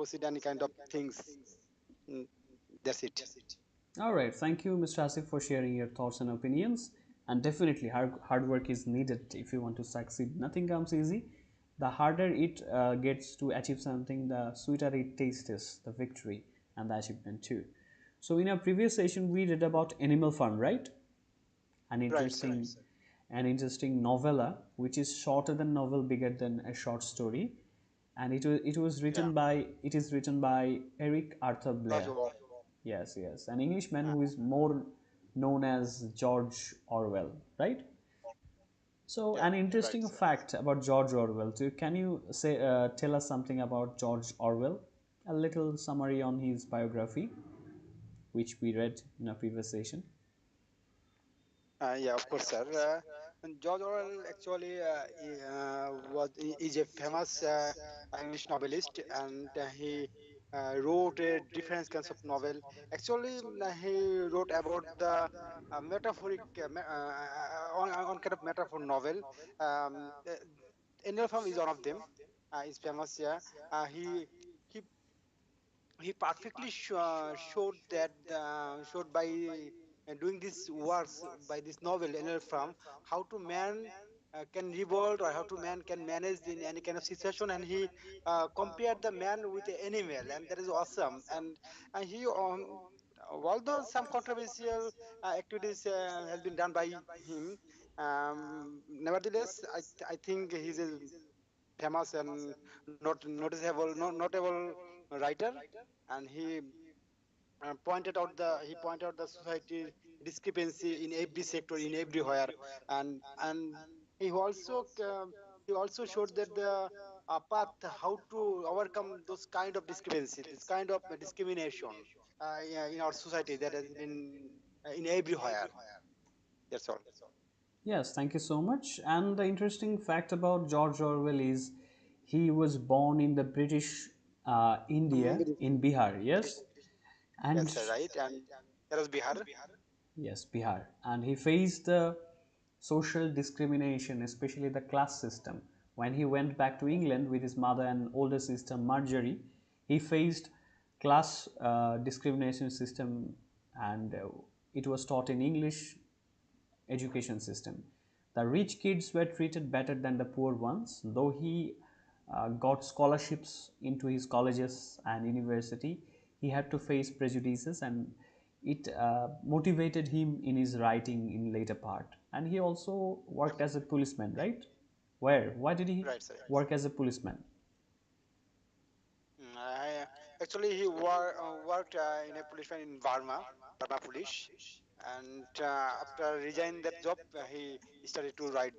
proceed any kind of things. Mm, that's it. All right, thank you, Mr. Asif, for sharing your thoughts and opinions. And definitely, hard work is needed if you want to succeed. Nothing comes easy. The harder it gets to achieve something, the sweeter it tastes the victory and the achievement too. So, in our previous session, we read about Animal Farm, right? An Right, sir. interesting, an interesting novella, which is shorter than novel, bigger than a short story, and it was Yeah. written by Eric Arthur George Blair. Orwell. Yes, yes, an Englishman Uh, who is more known as George Orwell, right? So, yeah. an Right, interesting sir. fact about George Orwell. So, can you tell us something about George Orwell? A little summary on his biography, which we read in a previous session. Yeah, of course, sir. And George Orwell actually is a famous English novelist, and he wrote a different kinds of novel. Actually, he wrote about the metaphoric on kind of metaphor novel. Enelfam is one of them. Is famous. Yeah, he he perfectly showed that showed by doing this works by this novel NL from how to man can revolt or how to man can manage in any kind of situation, and he compared the man with the animal, and that is awesome. And he although some controversial activities has been done by him, nevertheless I think he's a famous and not noticeable notable writer, and he pointed out the society discrepancy in every sector, in everywhere. And he also he also showed that the path how to overcome those kind of discrepancy, this kind of discrimination yeah, in our society that has been in everywhere. That's all. Yes, thank you so much. And the interesting fact about George Orwell is he was born in the British India British, in Bihar, British, yes? yes, And sir, right. And that was Bihar. yes, Bihar. And he faced the social discrimination, especially the class system. When he went back to England with his mother and older sister Marjorie, he faced class discrimination system, and it was taught in English education system. The rich kids were treated better than the poor ones, though he got scholarships into his colleges and university. He had to face prejudices, and it motivated him in his writing in later part. And he also worked as a policeman, right? Where? Why did he Right, sir. work as a policeman? Actually, he worked in a policeman in Burma police, and after resigning that job, he started to write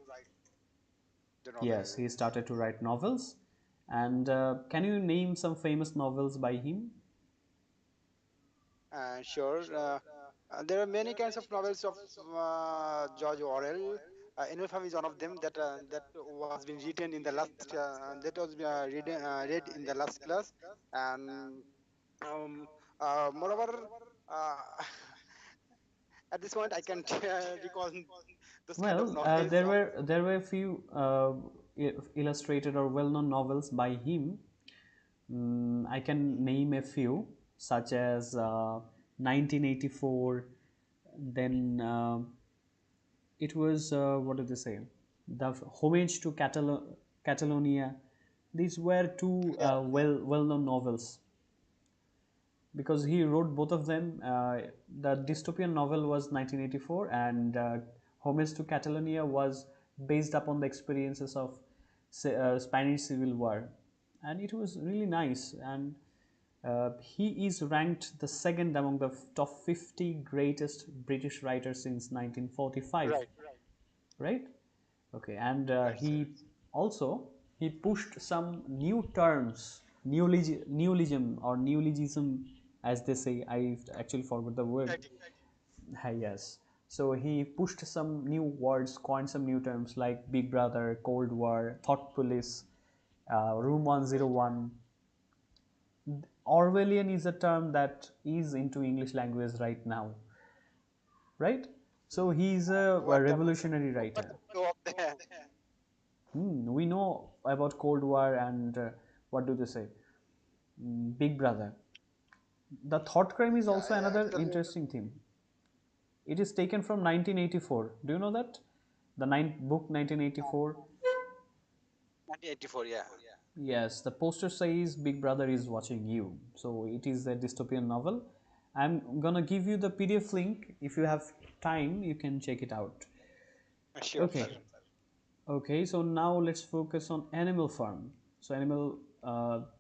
the novel. Yes, he started to write novels. And can you name some famous novels by him? Sure, there are many kinds of novels of George Orwell. Infamy is one of them that was been written in the last that was read in the last class, and um, moreover. Uh, at this point, I can't recall those kind of Well, novels. there were a few illustrated or well-known novels by him. I can name a few, such as 1984. Then it was what did they say? The homage to Catalonia. These were two Yeah, well-known novels because he wrote both of them. The dystopian novel was 1984, and Homage to Catalonia was based upon the experiences of Spanish Civil War, and it was really nice. And he is ranked the second among the top 50 greatest British writers since 1945, right, right? Okay, and right, sir. he pushed some new terms, neologism or neologism, as they say. I actually forgot the word. Exciting. Yes. So he pushed some new words, coined some new terms like Big Brother, Cold War, Thought Police, Room Right. 101. Orwellian is a term that is into English language right now, right? So he's a What revolutionary what writer. do you know of the We know about Cold War and what do they say? Big Brother. The thought crime is Yeah, also another actually, interesting theme. It is taken from 1984. Do you know that? The book 1984. 1984. Yeah, Yes, the poster says Big Brother is watching you. So it is a dystopian novel. I'm gonna give you the PDF link. If you have time, you can check it out. sure, Okay. sir. Okay, so now let's focus on Animal Farm. So,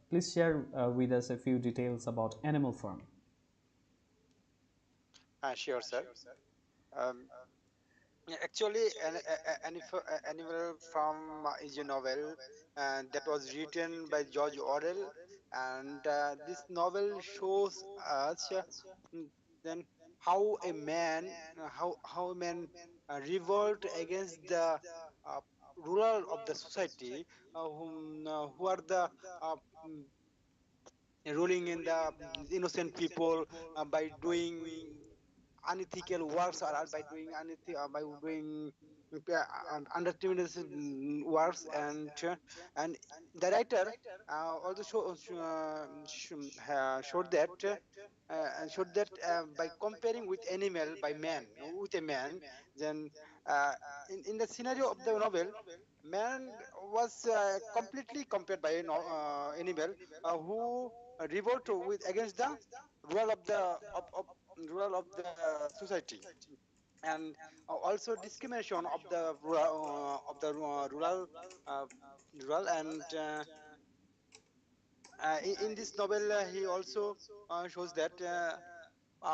please share with us a few details about Animal Farm. Sure, sir. Um, Yeah, actually, Animal Farm is a novel that was written by George Orwell, and this novel shows us mm, then how a man revolt against the uh, ruler of the society, who are the uh, mm, ruling in the innocent people by doing unethical works, or by doing undetermined works, and the writer also showed that by comparing with animal by man with a man, then uh, in the scenario of the novel, man was completely compared by an animal who revolt with against the rule of rule of the society, and also discrimination of the rural uh, rural, and in this novel he also shows that uh,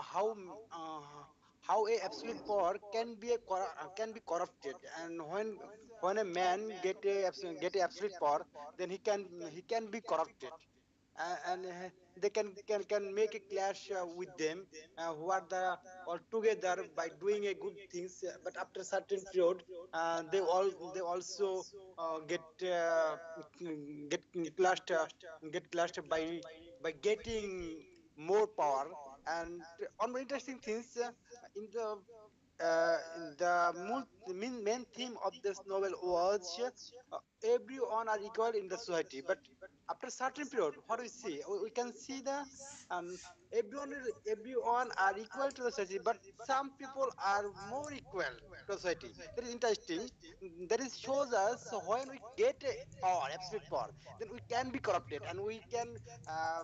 how m- uh, how a absolute power can be corrupted, and when a man get a absolute power, then he can be corrupted, and they can make a clash with them who are the all together by doing a good things, but after certain period they also get get clashed by getting more power. And one more interesting things in the main theme of this novel was everyone are equal in the society, but after certain period, what we see, we can see the um, everyone are equal to the society, but some people are more equal to the society. That is interesting. That is shows us when we get a power, absolute power, then we can be corrupted, and uh,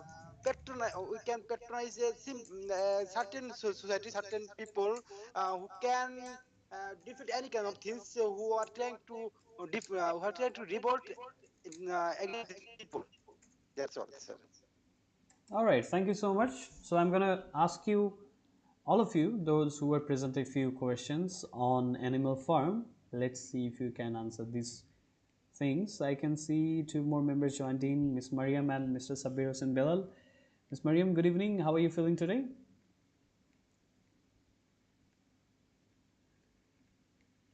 we can patronize certain society, certain people who can defeat any kind of things, who are trying to who are trying to revolt against these people. That's all, sir. All right, thank you so much. So, I'm gonna ask you, all of you, those who were present, a few questions on Animal Farm. Let's see if you can answer these things. I can see two more members joined in, Miss Mariam and Mr. Sabir Hossain Belal. Miss Mariam, good evening. How are you feeling today?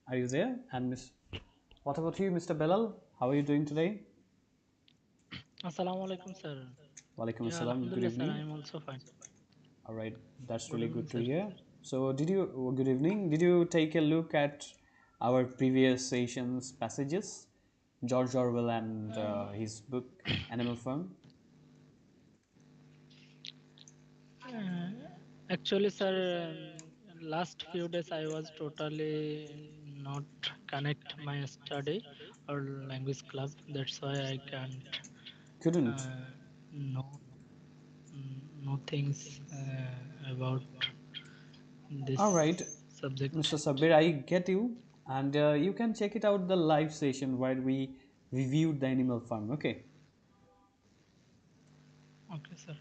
Are you there? And what about you, Mr. Belal? How are you doing today? Assalamu alaikum, sir. Walaikum Yeah, assalam. Good Alhamdulillah, sir. I evening. am also fine. All right, that's Good really evening, good to sir. hear. So, good evening. Did you take a look at our previous sessions passages? George Orwell and his book Animal Farm. Uh, Actually, sir, last few days I was totally not connect my study or language club. That's why I can't Couldn't. uh, know know things about All this right, subject. Mr. Sabir, I get you. And you can check it out the live session where we reviewed the Animal Farm. Okay. Okay, sir.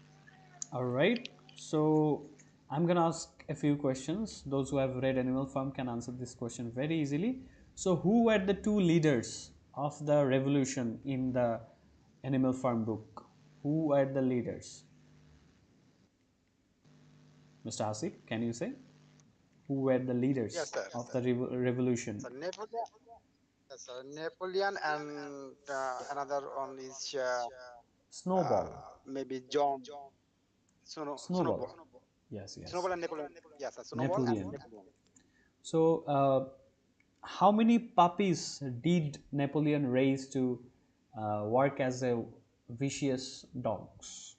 All right. So I'm gonna ask a few questions. Those who have read Animal Farm can answer this question very easily. So who were the two leaders of the revolution in the Animal Farm book? Who were the leaders? Mr. Hasib, can you say who were the Yes, leaders sir. of the revolution? So Napoleon, yes, sir. Napoleon, and another one is Snowball. maybe John Snowball. Snowball. Yes, yes. Snowball and Napoleon. Yes, Snowball and Napoleon. Napoleon. So, how many puppies did Napoleon raise to work as a vicious dogs?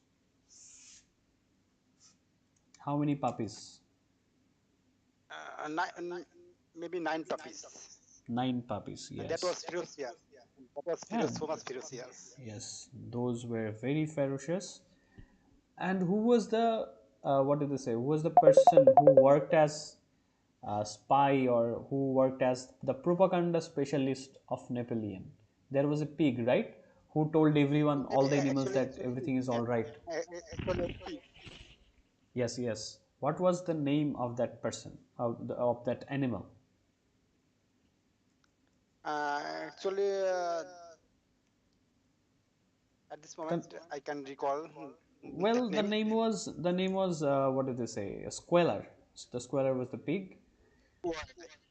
How many puppies? Maybe nine puppies. Nine puppies, And that yes. was ferocious. That was Yeah, so much ferocious. yes, those were very ferocious. And who was the, what did they say? Who was the person who worked as a spy or who worked as the propaganda specialist of Napoleon? There was a pig, right? Who told everyone, all the animals, that everything is Yeah, all right. actually, Yes, yes. What was the name of that person, of that animal? actually, at this moment, The, I can recall that well, name. the name was what did they say? A squealer. The squealer was the pig.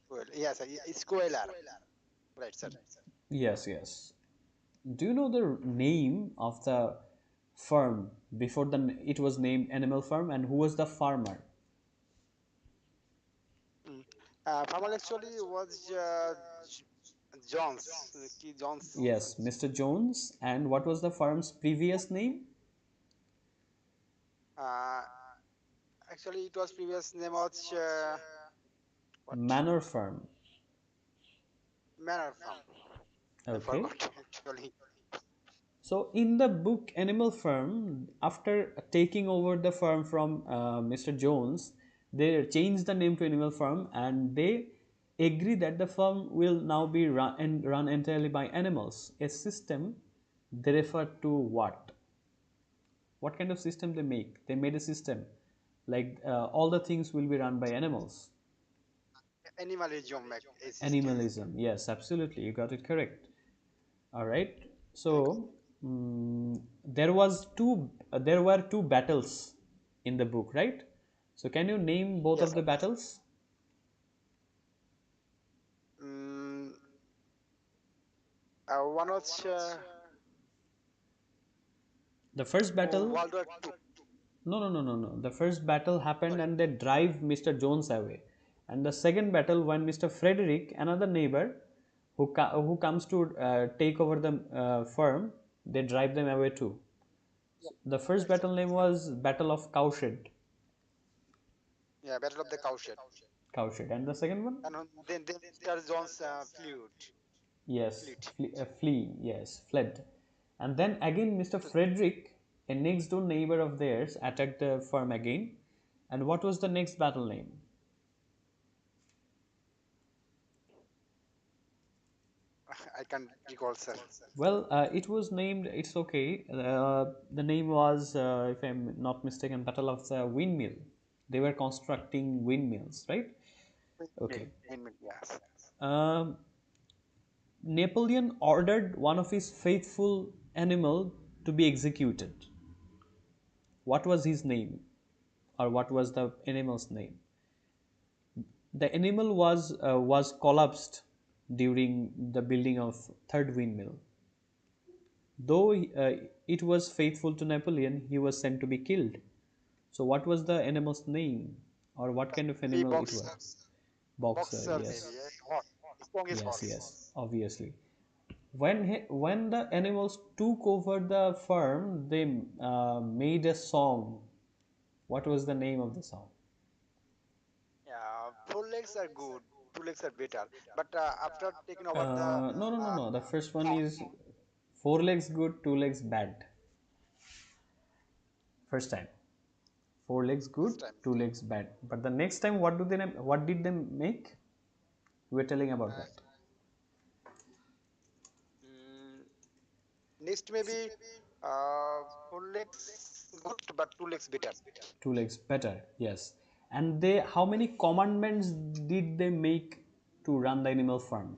Well, yes, squaler. Right, sir. Yes, yes. Do you know the name of the firm before it was named Animal Farm, and who was the farmer? Mm. Farmer actually was Jones, Key Jones. Yes, Mr. Jones. And what was the firm's previous name? Uh, actually, it was previous name was what? Manor Firm. Manor Farm. I Okay. forgot actually. So in the book Animal Farm, after taking over the firm from Mr. Jones, they changed the name to Animal Farm, and they agree that the firm will now be run entirely by animals. A system they refer to what? What kind of system they make? They made a system like all the things will be run by animals. Animalism a system. Animalism. Yes, absolutely. You got it correct. All right. Thanks. So there were two battles in the book, right? So can you name both Yes. of the battles? Mm, one was The first battle. World War Two. No, no, no, no, no. The first battle happened Sorry. and they drive Mr. Jones away. And the second battle, when Mr. Frederick, another neighbor, who comes to take over the firm, they drive them away too. So the first Right, sir. battle name was Battle of Cowshed. Yeah, Battle of the Cowshed. Cowshed. And the second one? And then Mr. Jones Yes, fleet. yes, fled. And then again, Mr. Frederick, a next door neighbor of theirs, attacked the firm again. And what was the next battle name? I can recall, sir. Well, it was named, it's okay. The name was, if I'm not mistaken, Battle of the Windmill. They were constructing windmills, right? Okay. Yes. Um, Napoleon ordered one of his faithful animal to be executed. What was his name? Or what was the animal's name? The animal was collapsed during the building of third windmill. Though it was faithful to Napoleon, he was sent to be killed. So, what was the animal's name, or what kind of Maybe animal it was? Boxer. boxer maybe. Yes, Horse. Strong is yes, horse. yes. Obviously, when the animals took over the farm, they made a song. What was the name of the song? Yeah, four legs are good. Two legs are better. But after taking over the No, no, no, uh, no. The first one farm, is four legs good, two legs bad. First time, four legs good, first time. two legs bad. But the next time, what did they make? We were telling about Uh, that. mm, next maybe four legs good, but two legs better. Two legs better, yes. And they, how many commandments did they make to run the animal farm?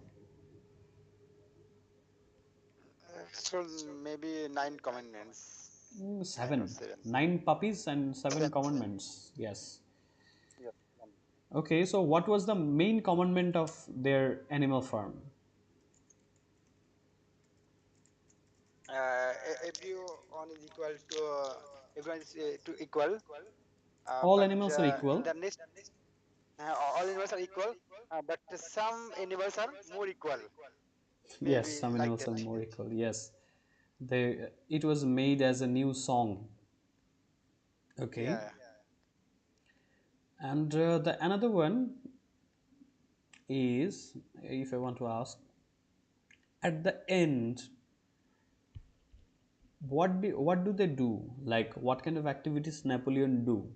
So maybe nine commandments. Nine or Seven. seven. Nine puppies and seven Seven. commandments. Yes. Yes. Okay, so what was the main commandment of their animal farm? Everyone is equal to everyone is to equal. All But animals are in equal. the next, all animals are equal. But some animals are more equal. Yes, Maybe some like animals that. are more equal. Yes, they. It was made as a new song. Okay. Yeah. And the another one is, if I want to ask, at the end, what do they do? Like, what kind of activities Napoleon do,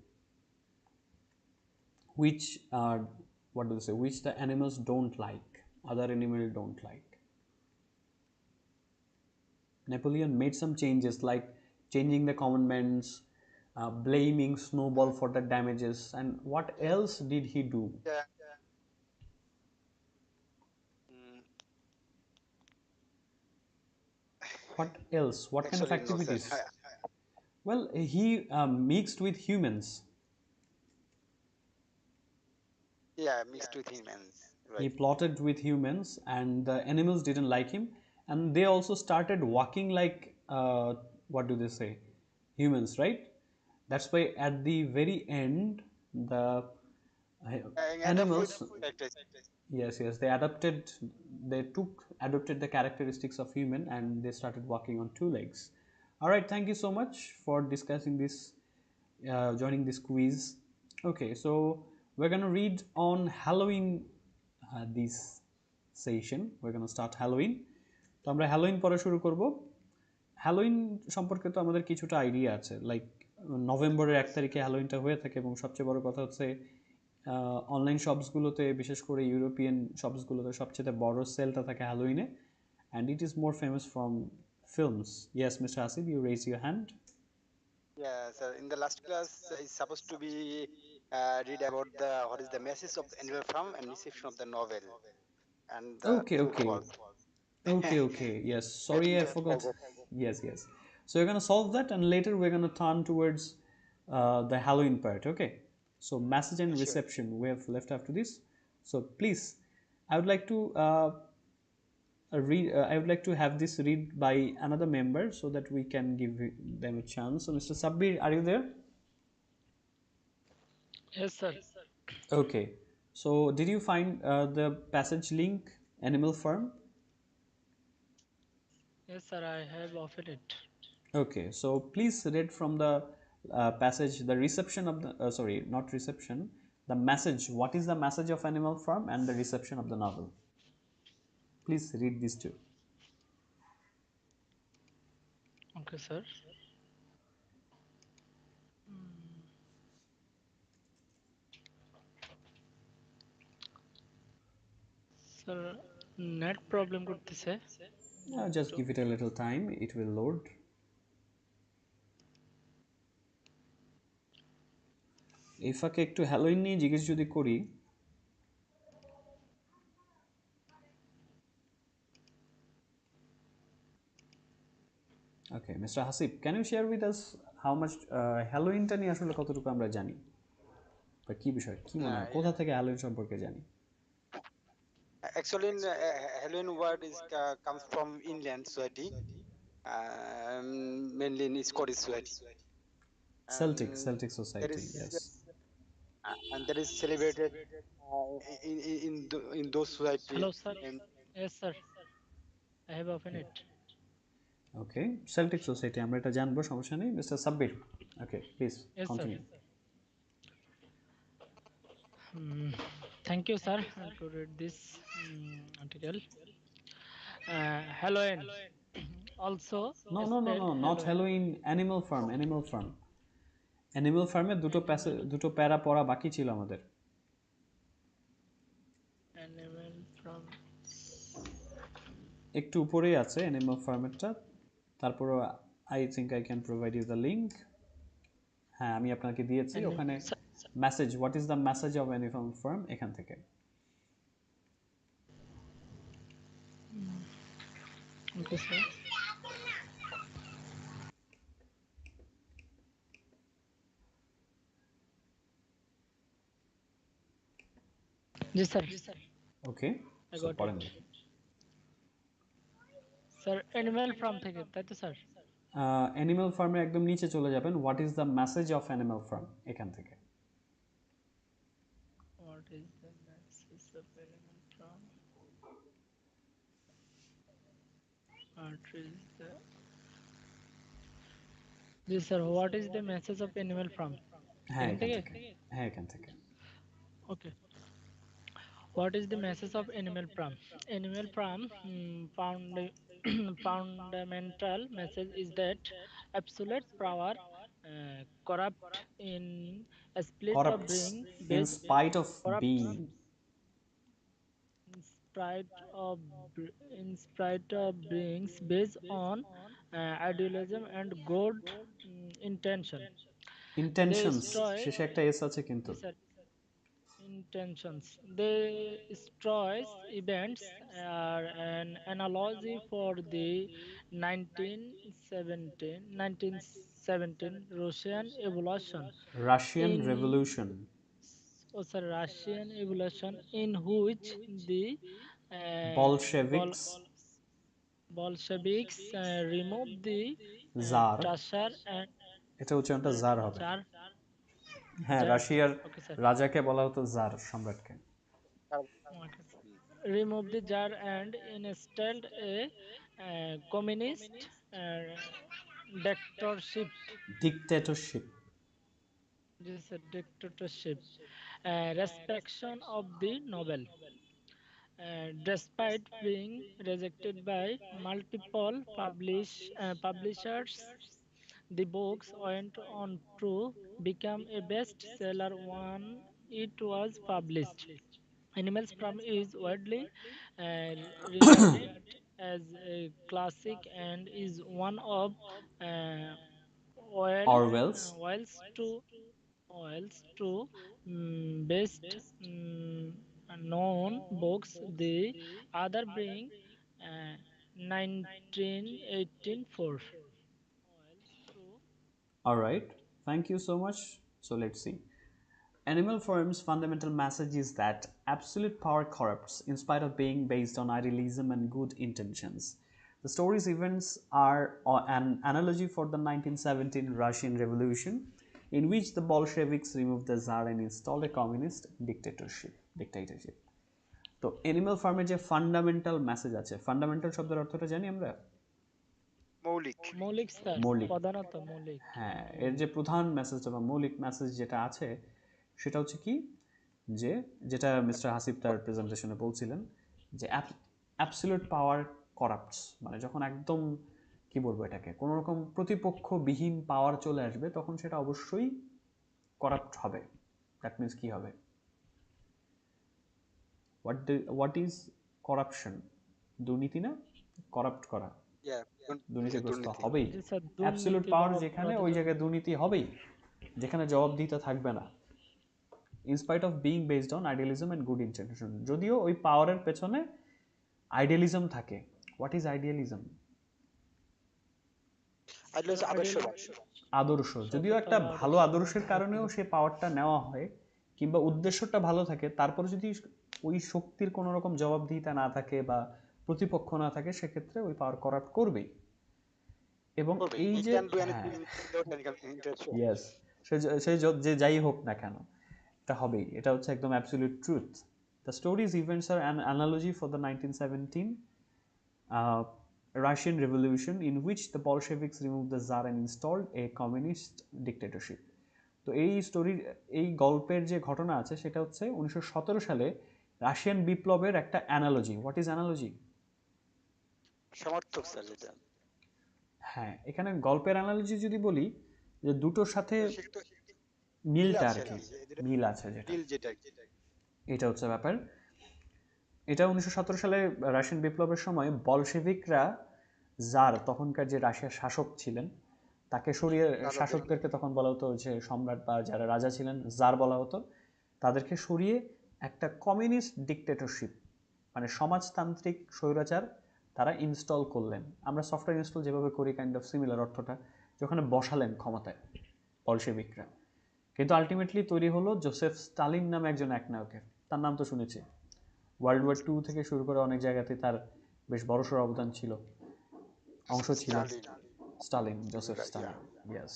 which what do they say? Which the animals don't like, other animals don't like. Napoleon made some changes like changing the commandments, blaming Snowball for the damages, and what Yeah, else did he do? yeah. Mm, What else? What kind of actually, no, sir. activities? Well, he mixed with humans. Yeah, mixed with humans, He right? plotted with humans, and the animals didn't like him, and they also started walking like what do they say? Humans, right? That's why at the very end, the Adapt with animals, characters. yes, yes, they took adopted the characteristics of human, and they started walking on two legs. All right, thank you so much for discussing this, joining this quiz. Okay, so we're gonna read on Halloween, this session. We're gonna start Halloween. তো আমরা Halloween পড়া শুরু করব। Halloween সম্পর্কে তো আমাদের কিছুটা idea আছে, লাইক নভেম্বরের 1 তারিখে হ্যালোইনটা হয়ে থাকে, এবং সবচেয়ে বড় কথা হচ্ছে অনলাইন শপসগুলোতে, বিশেষ করে ইউরোপিয়ান শপসগুলোতে সবচেয়ে বড় সেলটা থাকে হ্যালোইনে, and it is more famous from films. Yes, Mr. Asif, you raise your hand. Yeah, sir. In the last class, is supposed to be read about the what is the message of the animal farm and reception of the novel and the Okay, true okay. false. Okay, okay. Yes. Maybe Sorry, I you forgot. forgot. Yes, yes. So we're gonna solve that, and later we're gonna turn towards the Halloween part. Okay. So message and Sure. reception we have left after this. So please, I would like to read. I would like to have this read by another member so that we can give them a chance. So, Mr. Sabbir, are you there? Yes, sir. Okay. So, did you find the passage link, Animal Farm? Yes, sir. I have offered it. Okay, so please read from the passage, the reception of the, sorry, not reception, the message. What is the message of Animal Farm and the reception of the novel? Please read these two. Okay, sir. Sir, net problem করতেছে Just একটু। give it a little time, it will load. এই ফাঁকে একটু Halloween নিয়ে জিজ্ঞেস যদি করি, okay mister Hasib, can you share with us how much হ্যালোইনটা নিয়ে আসলে কতটুকু আমরা জানি, বা কী বিষয়, কী মনে Uh, হয় কোথা থেকে হ্যালোইন সম্পর্কে জানি? actually, in Halloween word is comes from inland society, mainly in Scottish society, Celtic, and Celtic there society, is yes. and that is celebrated in those society. Hello, sir. Yes, sir. I have opened it. Okay, Celtic society, আমরা এটা জানবো, সমস্যা নেই। Mister Sabbir, okay please Yes, sir. Continue. Mm, Thank you, sir, to read this article. Halloween, also no no no spelled no, not Halloween. Halloween, animal farm, animal farm. Animal ফার্মে Animal, দুটো প্যারা পড়া বাকি ছিল আমাদের। animal from. একটু উপরেই আছে অ্যানিমাল ফার্মেরটা, তারপরও I think I can provide you the link. হ্যাঁ, আমি আপনাকে দিয়েছি ওখানে। Sir, message, what is the message of animal farm, এখান থেকে। okay, sir. Yes, sir. Okay, I so got পড়েন it. দেখি। Sir, animal from থেকে তাই তো স্যার? অ্যানিমাল ফার্মের একদম নিচে চলে যাবেন, what is the message of animal farm, এখান থেকে। What is the message of animal from? What is the. Yes, sir. What is the message of animal from? হ্যাঁ, এখান এখান থেকে? থেকে, হ্যাঁ এখান থেকে। Okay. What is the message of Animal Farm? Animal Farm fundamental message is that absolute power corrupt in a split of Corrupts being in based spite of corrupts being. in spite of in spite of beings based on idealism and good intention. They Intentions destroy শেষে একটা S আছে কিন্তু। yes, sir, intentions. They destroys events are an analogy for the 1917 Russian Evolution Russian in revolution. also Russian Evolution in which the Bol বলশেভিকস। Bolsheviks removed the jar. Tsar and এটা উচ্চারণটা jar হবে। Tsar হ্যাঁ, Jar. রাশিয়ার Okay, sir. রাজাকে বলা হতো jar, সম্রাটকে। Okay, sir. Remove the jar and installed a communist dictatorship. Dictatorship. This is a dictatorship. Restriction of the Nobel. Despite being rejected by multiple publishers, the books went on to become a bestseller when it was published. Animals Farm is widely uh, regarded as a classic and is one of uh, oil অরওয়েলস। oils to best known books. The other being 1984. Oils to Alright, thank you so much. So let's see. Animal Farm's fundamental message is that absolute power corrupts in spite of being based on idealism and good intentions. The story's events are an analogy for the 1917 Russian Revolution, in which the Bolsheviks removed the Tsar and installed a communist dictatorship. তো animal ফার্মে যে fundamental message আছে, fundamental শব্দের অর্থটা জানি আমরা? মৌলিক। মৌলিক স্যার, মৌলিক। প্রধানত মৌলিক। হ্যাঁ, এর যে প্রধান মেসেজটা বা মৌলিক মেসেজ যেটা আছে সেটা হচ্ছে কি, যে যেটা মিস্টার হাসিব তার প্রেজেন্টেশনে বলছিলেন, যে অ্যাবসলিউট পাওয়ার করাপ্টস, মানে যখন একদম কি বলবো এটাকে, কোনো রকম প্রতিপক্ষবিহীন পাওয়ার চলে আসবে তখন সেটা অবশ্যই করাপ্ট হবে। দ্যাট মিনস কি হবে? What is corruption? দুর্নীতি না? করাপ্ট করা, দুর্নীতিগ্রস্ত হবেই। জি স্যার, অ্যাবসলিউট দুর্নীতি বা পাওয়ার যেখানে, অপরাধ ওই জায়গায় দুর্নীতি হবেই, যেখানে জবাবদিহিতা থাকবে না। In spite of being based on idealism and good intention, যদিও ওই পাওয়ারের পেছনে আইডিয়ালিজম থাকে। What is idealism? আদর্শ। যদিও একটা ভালো আদর্শের কারণেও সে পাওয়ারটা নেওয়া হয়, কিংবা উদ্দেশ্যটা ভালো থাকে, তারপরে যদি ওই শক্তির কোনো রকম জবাবদিহিতা না থাকে বা প্রতিপক্ষ না থাকে, সেক্ষেত্রে ওই পাওয়ার করাপ্ট করবেই। এবং এই যে ইয়েস, সে যে যাই হোক না কেন, এটা হবেই। এটা হচ্ছে একদম absolute truth. The stories events are an analogy for the 1917 Russian Revolution in which the Bolsheviks removed the Tsar and installed a communist dictatorship. তো এই স্টোরির, এই গল্পের যে ঘটনা আছে সেটা হচ্ছে 1917 সালে রাশিয়ান বিপ্লবের একটা অ্যানালজি। What is analogy? সমর্থক স্যার যেটা। হ্যাঁ, এখানে গল্পের অ্যানালজি যদি বলি, যে দুটোর সাথে মিলটা আর কি, মিল আছে যেটা, এটা হচ্ছে ব্যাপার। এটা 1917 সালে রাশিয়ান বিপ্লবের সময় বলশেভিকরা জার, তখনকার যে রাশিয়ার শাসক ছিলেন, তাকে সরিয়ে, শাসকদেরকে তখন বলা হতো যে সম্রাট বা যারা রাজা ছিলেন জার বলা হতো, তাদেরকে সরিয়ে একটা কমিউনিস্ট ডিক্টেটরশিপ, মানে সমাজতান্ত্রিক স্বৈরাচার তারা ইনস্টল করলেন। আমরা সফটওয়্যার ইনস্টল যেভাবে করি, কাইন্ড অফ সিমিলার অর্থটা, যেখানে বসালেন ক্ষমতায় বলশেভিকরা। কিন্তু আলটিমেটলি তৈরি হলো জোসেফ স্টালিন নামে একজন একনায়কের। তার নাম তো শুনেছি, ওয়ার্ল্ড ওয়ার 2 থেকে শুরু করে অনেক জায়গাতে তার বেশ বড়সড় অবদান ছিল, অংশ ছিল। Stalin, Joseph Stalin, yes.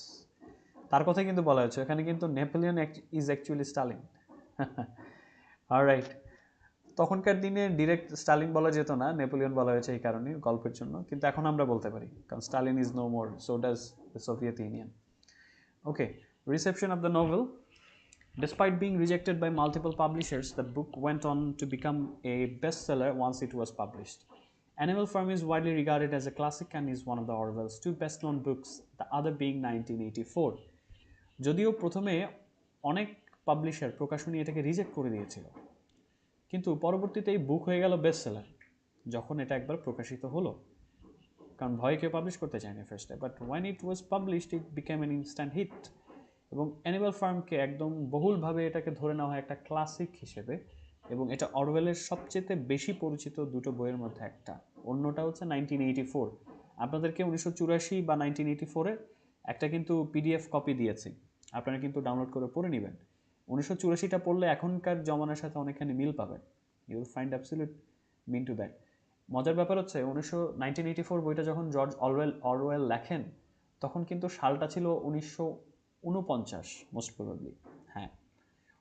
তার কথা কিন্তু বলা হচ্ছে এখানে, কিন্তু Napoleon is actually Stalin. Alright, তখনকার দিনে ডিরেক্ট স্টালিন বলা যেত না, নেপোলিয়ন বলা হয়েছে এই কারণে গল্পের জন্য, কিন্তু এখন আমরা বলতে পারি, কারণ Stalin is no more, so does the Soviet Union. Okay, reception of the novel. Despite being rejected by multiple publishers, the book went on to become a bestseller once it was published. Animal Farm is widely regarded as a classic and is one of the Orwell's two best-known books, the other being 1984. যদিও প্রথমে অনেক publisher প্রকাশনী এটাকে reject করে দিয়েছিল, কিন্তু পরবর্তীতে এই বুক হয়ে গেল বেস্টসেলার যখন এটা একবার প্রকাশিত হলো, কারণ ভয় কেউ পাবলিশ করতে চায় না ফার্স্টে, but when it was published it became an instant hit. এবং অ্যানিমাল ফার্মকে একদম বহুলভাবে এটাকে ধরে নেওয়া হয় একটা ক্লাসিক হিসেবে, এবং এটা অরওয়েলের সবচেয়ে বেশি পরিচিত দুটো বইয়ের মধ্যে একটা। অন্যটা হচ্ছে 1984। আপনাদেরকে 1984 বা 1984-এর একটা কিন্তু পিডিএফ কপি দিয়েছি, আপনারা কিন্তু ডাউনলোড করে পড়ে নেবেন। 1984টা পড়লে এখনকার জমানার সাথে অনেকখানি মিল পাবেন, you will find absolute mean to that. মজার ব্যাপার হচ্ছে 1984 বইটা যখন জর্জ অরওয়েল লেখেন তখন কিন্তু সালটা ছিল 1949 মোস্ট প্রবাবলি। হ্যাঁ,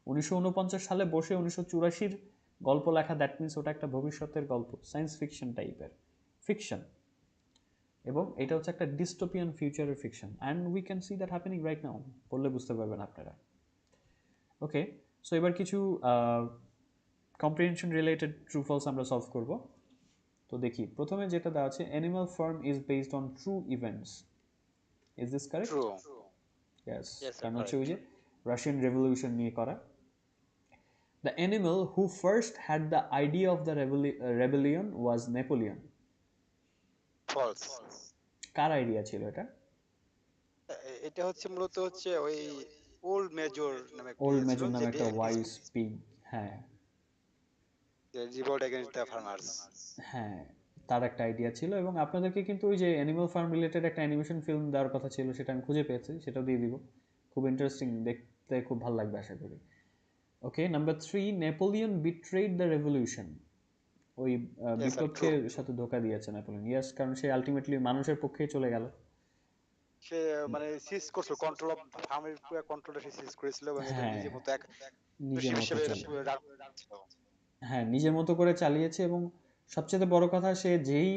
1949 সালে বসে 1984-র গল্প লেখা, দ্যাট মিনস ওটা একটা ভবিষ্যতের গল্প, সায়েন্স ফিকশন টাইপের ফিকশন, এবং এটা হচ্ছে একটা ডিস্টোপিয়ান ফিউচারের fiction, and we can see that happening right now, বললে বুঝতে পারবেন আপনারা। ওকে, সো এবার কিছু কম্প্রিহেনশন রিলেটেড ট্রু ফলস আমরা সলভ করব। তো দেখি, প্রথমে যেটা দেওয়া আছে, Animal Farm is based on true events, is this correct? True. Yes, Yes, sir. কারণ হচ্ছে ওই Correct. যে রাশিয়ান রেভলিউশন নিয়ে করা। The animal who first had the idea of the rebellion was Napoleon. False. Car idea ছিল এটা? এটা হচ্ছে মূলত হচ্ছে ওই ওল্ড মেজর নামে একটা ওল্ড ইয়ে ছিল মেজর নামে একটা ওয়াইজ যে পিগ। হ্যাঁ রিভোল্ট এগেইনস্ট দ্য ফার্মার্স। হ্যাঁ, তার একটা আইডিয়া ছিল, এবং আপনাদেরকে কিন্তু ওই যে অ্যানিমাল ফার্ম রিলেটেড একটা অ্যানিমেশন ফিল্ম দেওয়ার কথা ছিল, সেটা আমি খুঁজে পেয়েছি, সেটাও দিয়ে দিব। খুব ইন্টারেস্টিং, দেখতে খুব ভালো লাগবে আশা করি। Okay, number 3, Napoleon betrayed the revolution. ওই Yes, sir. বিপ্লবকে True. সাথে ধোকা দিয়েছে নেপোলিয়ন। ইয়েস, কারণ সে আলটিমেটলি মানুষের পক্ষেই চলে গেল। সে মানে সিজ করছিল, কন্ট্রোল অফ ফার্মের পুরো কন্ট্রোলটা সে সিজ করেছিল এবং এটা হ্যাঁ, নিজের মতো এক নিজের মতো হিসেবে এটা চলে, পুরো রাখছিল। হ্যাঁ নিজের মতো করে চালিয়েছে, এবং সবচেয়ে বড় কথা, সে যেই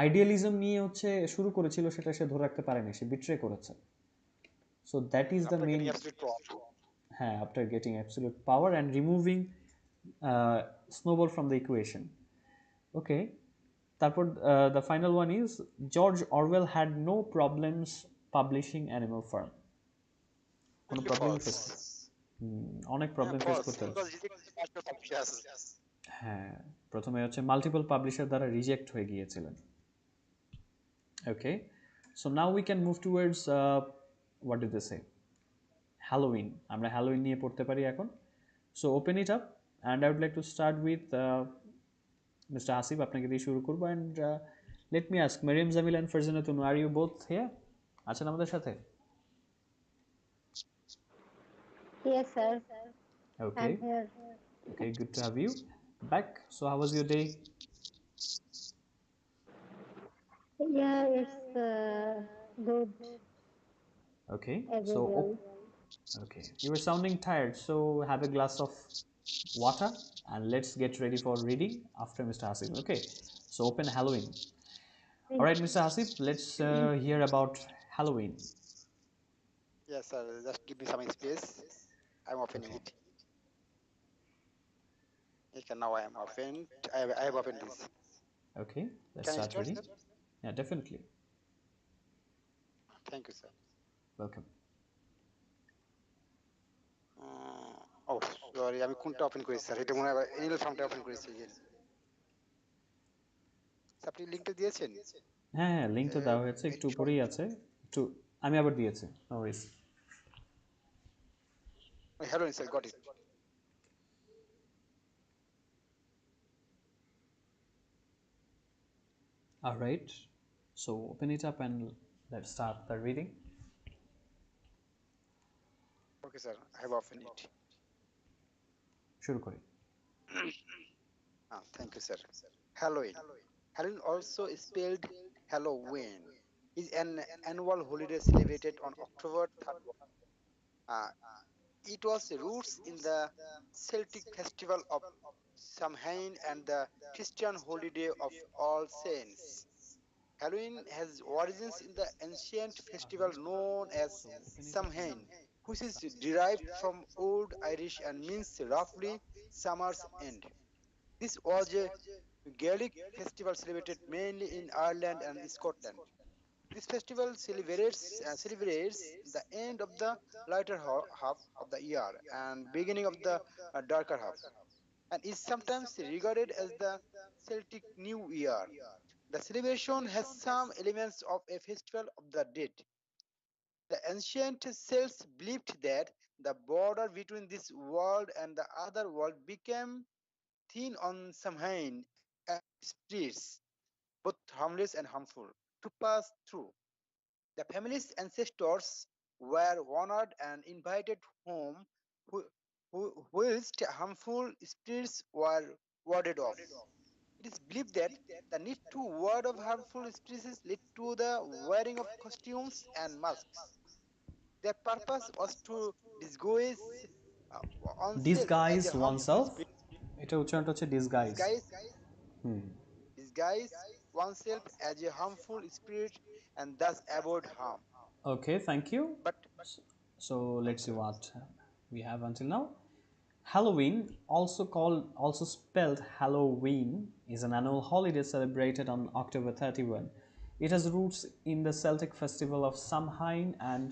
আইডিয়ালিজম নিয়ে হচ্ছে শুরু করেছিল সেটা সে ধরে রাখতে পারেনি, সে বিট্রে করেছে। সো দ্যাট ইজ দ্য আপনার মেইন। Getting absolute power. হ্যাঁ, after getting absolute power and removing Snowball from the equation. Okay, তারপর the final one is George Orwell had no problems publishing Animal Farm. কোনো প্রবলেমই false. Face, অনেক হ্যাঁ, problem face false. করতে হি হচ্ছে। Was rejected by the publishers. হ্যাঁ, প্রথমে হচ্ছে মাল্টিপল পাবলিশার দ্বারা রিজেক্ট হয়ে গিয়েছিলেন। Okay, so now we can move towards what do they say, Halloween. আমরা হ্যালোউইন নিয়ে পড়তে পারি এখন। So open it up, and I would like to start with mister Asif, আপনাকে দিয়ে শুরু করবো। And let me ask, Mariam Jamil and Farzana Tunu, are you both here? আছেন আমাদের সাথে? Yes, sir. Okay, I'm here. Okay, good to have you back. So how was your day? Yeah, it's good Okay, as so usual. okay, you were sounding tired, so have a glass of water and let's get ready for reading after Mr. Hasib. Okay, so open Halloween. All right, Mr. Hasib, let's hear about Halloween. Yes, sir. Just give me some space. I'm opening Okay, it. Okay, now I am opened. I have opened this. okay, let's Can I start start, reading. sir? Yeah, definitely. Thank you, sir. Welcome. Oh sorry, আমি কোনটা open করেছি sir? এটা মনে হয় animal ফার্মটা open করেছি। আপনি লিংকটা দিয়েছেন? হ্যাঁ হ্যাঁ, লিঙ্কটা দেওয়া হয়েছে, একটু উপরেই আছে, একটু আমি আবার দিয়েছি, no Warsi. Hello sir, got it. All right, so open it up and let's start the reading. Okay sir, I have open it. শুরু করি। Thank you, sir. Halloween. Halloween, also spelled Halloween, is an annual holiday celebrated on October 31. Uh, it was roots in the Celtic festival of Samhain and the Christian holiday of All Saints. Halloween has origins in the ancient festival known as Samhain, which is derived from Old Irish and means roughly summer's end. This was a Gaelic festival celebrated mainly in Ireland and Scotland. This festival celebrates the end of the lighter half of the year and beginning of the darker half, and is sometimes regarded as the Celtic New Year. The celebration has some elements of a festival of the dead. The ancient Celts believed that the border between this world and the other world became thin on Samhain and spirits, both harmless and harmful, to pass through. The family's ancestors were honored and invited home, whilst harmful spirits were warded off. It is believed that the need to ward off harmful spirits led to the wearing of costumes and masks. Their purpose was to disguise uh, oneself as a Disguise harmful oneself, spirit, এটা উচ্চারণটা হচ্ছে disguise. disguise, hmm. disguise oneself as a harmful spirit, and thus avoid harm. Okay, thank you. But So let's see okay, what we have until now. Halloween, also spelled Halloween, is an annual holiday celebrated on October 31. It has roots in the Celtic festival of Samhain and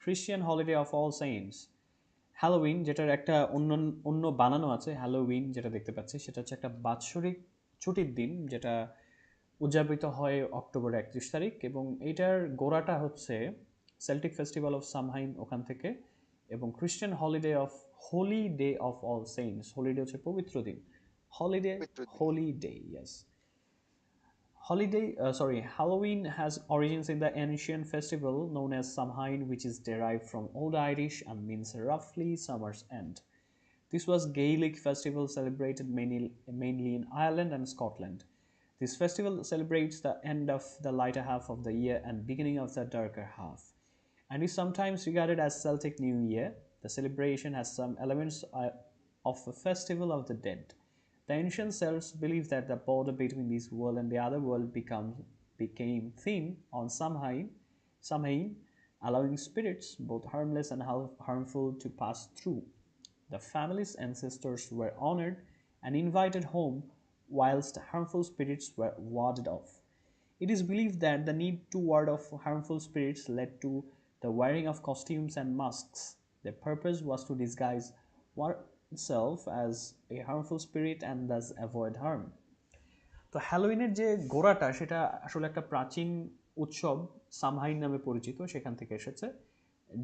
Christian holiday of All Saints. Halloween, যেটার একটা অন্য অন্য বানানো আছে, Halloween যেটা দেখতে পাচ্ছি সেটা হচ্ছে একটা বাৎসরিক ছুটির দিন, যেটা উদযাপিত হয় অক্টোবর 31 তারিখ, এবং এইটার গোড়াটা হচ্ছে সেল্টিক ফেস্টিভ্যাল অফ সামহাইন ওখান থেকে, এবং খ্রিস্টান holy day of all saints, holiday হচ্ছে পবিত্র দিন, holiday, Vitruddin. Holy day, yes. Halloween has origins in the ancient festival known as Samhain, which is derived from Old Irish and means roughly summer's end. This was Gaelic festival celebrated mainly in Ireland and Scotland. This festival celebrates the end of the lighter half of the year and beginning of the darker half, and is sometimes regarded as Celtic New Year. The celebration has some elements of a festival of the dead. The ancient Celts believed that the border between this world and the other world became thin on Samhain, allowing spirits, both harmless and harmful, to pass through. The family's ancestors were honored and invited home, whilst harmful spirits were warded off. It is believed that the need to ward off harmful spirits led to the wearing of costumes and masks. Their purpose was to disguise oneself as a harmful spirit and thus avoid harm. তো হ্যালোইনের যে গোড়াটা সেটা আসলে একটা প্রাচীন উৎসব সামহাইন নামে পরিচিত, সেখান থেকে এসেছে,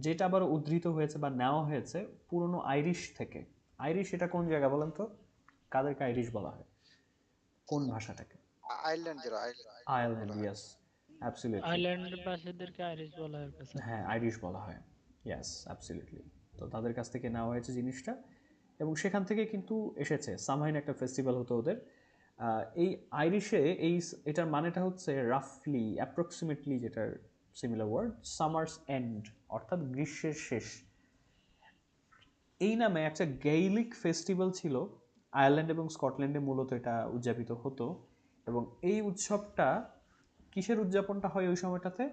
যেটা আবার উদ্ধৃত হয়েছে বা নেওয়া হয়েছে পুরনো আইরিশ থেকে। আইরিশ এটা কোন জায়গা বলেন তো, কাদেরকে আইরিশ বলা হয়, কোন ভাষাটাকে? Ireland, Ireland, yes, absolutely. Island বাসীদেরকে আইরিশ বলা হয় স্যার। হ্যাঁ, আইরিশ বলা হয়, ইয়েস, অ্যাবসলিউটলি। তো তাদের কাছ থেকে নেওয়া হয়েছে জিনিসটা, এবং সেখান থেকে কিন্তু এসেছে। সামহাইন একটা ফেস্টিভ্যাল হতো ওদের। এই আইরিশে এটার মানেটা হচ্ছে রাফলি, অ্যাপ্রক্সিমেটলি, যেটার সিমিলার ওয়ার্ড, সামার্স এন্ড, অর্থাৎ গ্রীষ্মের শেষ। এই নামে একটা গেইলিক ফেস্টিভ্যাল ছিল আয়ারল্যান্ড এবং স্কটল্যান্ডে, মূলত এটা উদযাপিত হতো। এবং এই উৎসবটা কিসের উদযাপনটা হয় ওই সময়টাতে?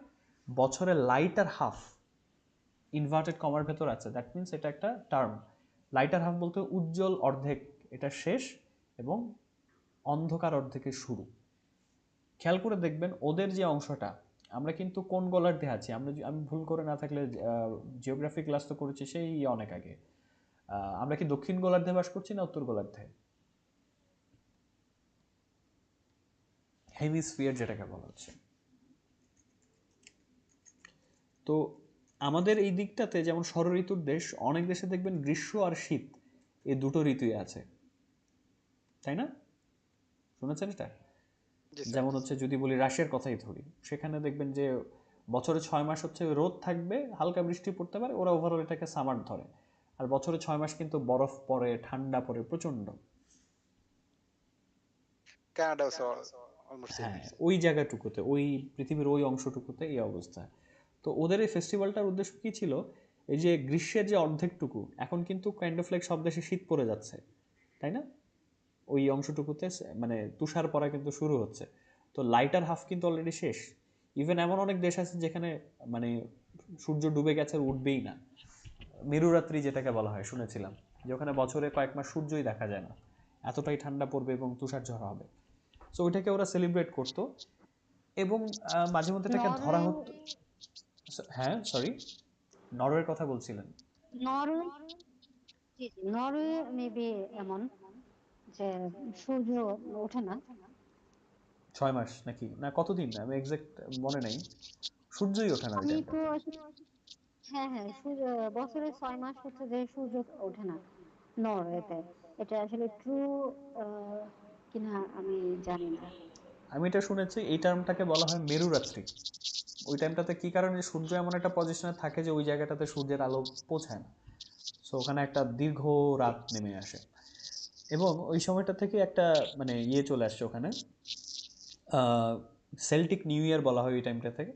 বছরের লাইটার হাফ, ইনভার্টেড কমার ভেতর আছে, দ্যাট মিনস এটা একটা টার্ম। লাইটার হাফ বলতে উজ্জ্বল অর্ধেক, এটা শেষ, এবং অন্ধকার অর্ধেকের শুরু। খেয়াল করে দেখবেন ওদের যে অংশটা, আমরা কিন্তু কোন গোলার্ধে আছি, আমি ভুল করে না থাকলে জিওগ্রাফি ক্লাস তো করেছি সেই অনেক আগে। আমরা কি দক্ষিণ গোলার্ধে বাস করছি না উত্তর গোলার্ধে? হেমিস্ফিয়ার যেটাকে বলা হচ্ছে। তো আমাদের এই দিকটাতে যেমন ষড় ঋতুর দেশ, অনেক দেশে দেখবেন গ্রীষ্ম আর শীত এই দুটো ঋতুই আছে, তাই না? শুনেছেন এটা? যেমন হচ্ছে যদি বলি রাশিয়ার কথাই ধরি, সেখানে দেখবেন যে বছরে 6 মাস হচ্ছে রোদ থাকবে, হালকা বৃষ্টি পড়তে পারে, ওরা ওভারঅল এটাকে সামার ধরে। আর বছরে 6 মাস কিন্তু বরফ পড়ে, ঠান্ডা পড়ে প্রচণ্ড। Canada also almost same. হ্যাঁ, ওই জায়গাটুকুতে, ওই পৃথিবীর ওই অংশটুকুতে এই অবস্থা। তো ওদের এই ফেস্টিভ্যালটার উদ্দেশ্য কী ছিল? এই যে গ্রীষ্মের যে অর্ধেকটুকু, এখন কিন্তু কাইন্ড অফ লাইক সব দেশে শীত পড়ে যাচ্ছে, তাই না? ওই অংশটুকুতে মানে তুষার পড়া কিন্তু শুরু হচ্ছে। তো লাইটার হাফ কিন্তু অলরেডি শেষ। ইভেন এমন অনেক দেশ আছে যেখানে মানে সূর্য ডুবে গেছে আর উঠবেই না, মেরুরাত্রি যেটাকে বলা হয় শুনেছিলাম, যে ওখানে বছরে কয়েক মাস সূর্যই দেখা যায় না, এতটাই ঠান্ডা পড়বে এবং তুষারঝড় হবে। সো ওইটাকে ওরা সেলিব্রেট করতো এবং মাঝে মধ্যে এটাকে ধরা নরওয়ে, হতো। হ্যাঁ, সরি, নরওয়ের কথা বলছিলেন? নরওয়ে, জি জি, নরওয়ে মেবি এমন যে সূর্য ওঠে না। 6 মাস নাকি না কতদিন, আমি এক্সাক্ট মনে নাই, সূর্যই ওঠে না ওই আমি তো টাইমটাতে। আসলে, হ্যাঁ হ্যাঁ, সূর্য বছরে 6 মাস হচ্ছে যে সূর্য ওঠে না নরওয়েতে। এটা আসলে ট্রু কিনা আমি জানি না। আমি এটা শুনেছি, এই টার্মটাকে বলা হয় মেরুরাত্রি। ওই টাইমটাতে কি কারণে, সূর্য এমন একটা পজিশনে থাকে যে ওই জায়গাটাতে সূর্যের আলো পৌঁছায় না, সো ওখানে একটা দীর্ঘ রাত নেমে আসে। এবং ওই সময়টা থেকে একটা মানে ইয়ে চলে আসছে ওখানে, সেল্টিক নিউ ইয়ার বলা হয় ওই টাইমটা থেকে।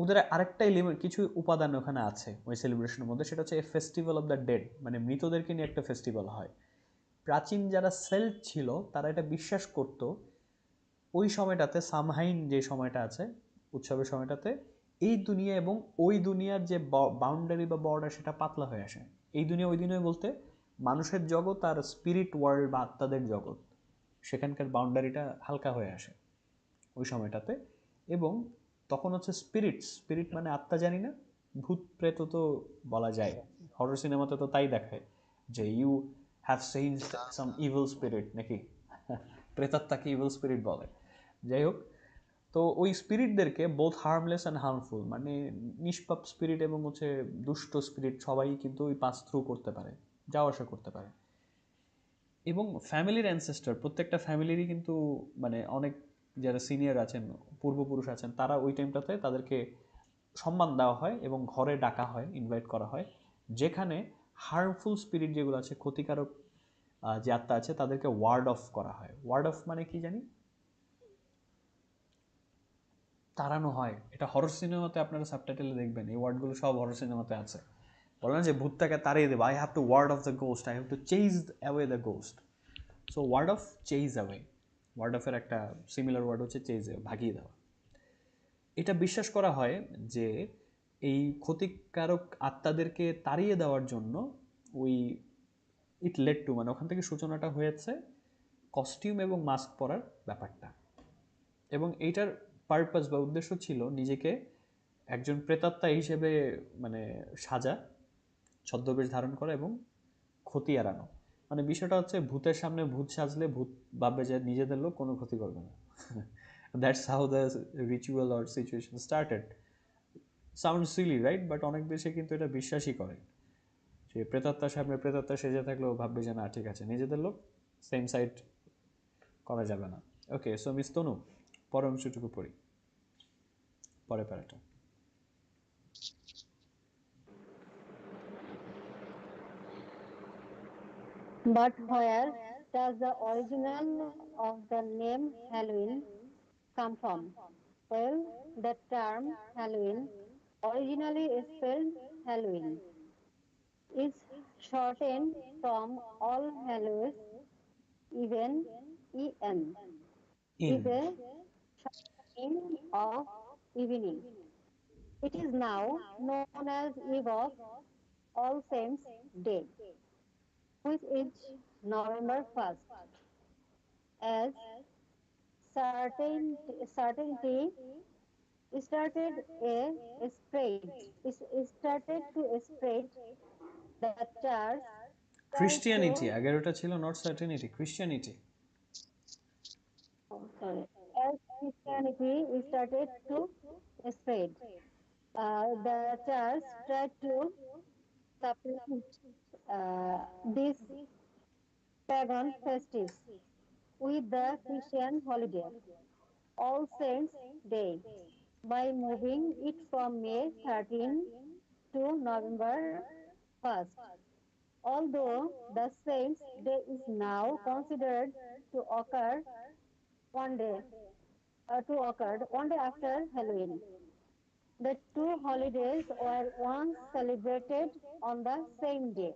ওদের আরেকটা এলিমেন্ট, কিছু উপাদান ওখানে আছে ওই সেলিব্রেশনের মধ্যে, সেটা হচ্ছে ফেস্টিভ্যাল অফ দ্য ডেড, মানে মৃতদেরকে নিয়ে একটা ফেস্টিভ্যাল হয়। প্রাচীন যারা সেল্ট ছিল তারা এটা বিশ্বাস করতো ওই সময়টাতে, সামহাইন যে সময়টা আছে উৎসবের সময়টাতে, এই দুনিয়া এবং ওই দুনিয়ার যে বাউন্ডারি বা বর্ডার সেটা পাতলা হয়ে আসে। এই দুনিয়া ওই দুনিয়া বলতে মানুষের জগৎ আর স্পিরিট ওয়ার্ল্ড বা আত্মাদের জগৎ, সেখানকার বাউন্ডারিটা হালকা হয়ে আসে ওই সময়টাতে। এবং তখন হচ্ছে স্পিরিট, স্পিরিট মানে আত্মা জানি না, ভূত প্রেত তো বলা যায়, হরর সিনেমাতে তো তাই দেখায় যে you have sensed some evil spirit নাকি, প্রেতাত্মাকে ইভিল স্পিরিট বলে। যাই হোক, তো ওই স্পিরিটদেরকে বোথ হার্মলেস অ্যান্ড হার্মফুল, মানে নিষ্পাপ স্পিরিট এবং হচ্ছে দুষ্ট স্পিরিট সবাই কিন্তু ওই পাস থ্রু করতে পারে, যাওয়া আসা করতে পারে। এবং ফ্যামিলির অ্যানসেস্টার, প্রত্যেকটা ফ্যামিলিরই কিন্তু মানে অনেক যারা সিনিয়র আছেন, পূর্বপুরুষ আছেন, তারা ওই টাইমটাতে তাদেরকে সম্মান দেওয়া হয় এবং ঘরে ডাকা হয়, ইনভাইট করা হয়, যেখানে হার্মফুল স্পিরিট যেগুলো আছে, ক্ষতিকারক যে আত্মা আছে, তাদেরকে ওয়ার্ড অফ করা হয়। ওয়ার্ড অফ মানে কি জানি, তাড়ানো হয়। এটা হরর সিনেমাতে আপনারা সাবটাইটেলে দেখবেন, এই ওয়ার্ডগুলো সব হরর সিনেমাতে আছে। বলে না যে ভূতটাকে তাড়িয়ে দেবো, I have to ward off the ghost, I have to chase away the ghost. So ward off, chase away, ward অফের একটা সিমিলার ওয়ার্ড হচ্ছে চেজ, ভাগিয়ে দেওয়া। এটা বিশ্বাস করা হয় যে এই ক্ষতিকারক আত্মাদেরকে তাড়িয়ে দেওয়ার জন্য ওই ইট লেড টু, মানে ওখান থেকে সূচনাটা হয়েছে কস্টিউম এবং মাস্ক পরার ব্যাপারটা। এবং এইটার পারপাস বা উদ্দেশ্য ছিল নিজেকে একজন প্রেতাত্মা হিসেবে মানে সাজা, ছদ্মবেশ ধারণ করা এবং ক্ষতি এড়ানো। মানে বিষয়টা হচ্ছে ভূতের সামনে ভূত সাজলে ভূত ভাববে যে নিজেদের লোক, কোনো ক্ষতি করবে না। That's how the ritual or situation started. Sound silly right, but অনেক দেশে কিন্তু এটা বিশ্বাসই করে যে প্রেতাত্মার সামনে প্রেতাত্মা সেজে থাকলেও ভাববে যে না ঠিক আছে, নিজেদের লোক, সেম সাইড করা যাবে না। ওকে, সো মিস তনু, পরের অংশটুকু পড়ি, পরে প্যারাটা। But where does the original of the name Halloween come from? Well, the term Halloween, originally spelled Halloween, is shortened from All Hallows, even EN, is In. a shortening of evening. It is now known as Eve of All Saints' Day, which is November 1st. As certainty started spread, started to spread, the church tried to, Christianity, আগের ওটা ছিল not certainty, Christianity. oh, sorry, as Christianity started to spread, the church tried to supplement this pagan festive with the Christian holiday, All Saints' Day, by moving it from May 13 to November 1st. Although the Saints' Day is now considered to occur one day, one day after Halloween, the two holidays were once celebrated on the same day.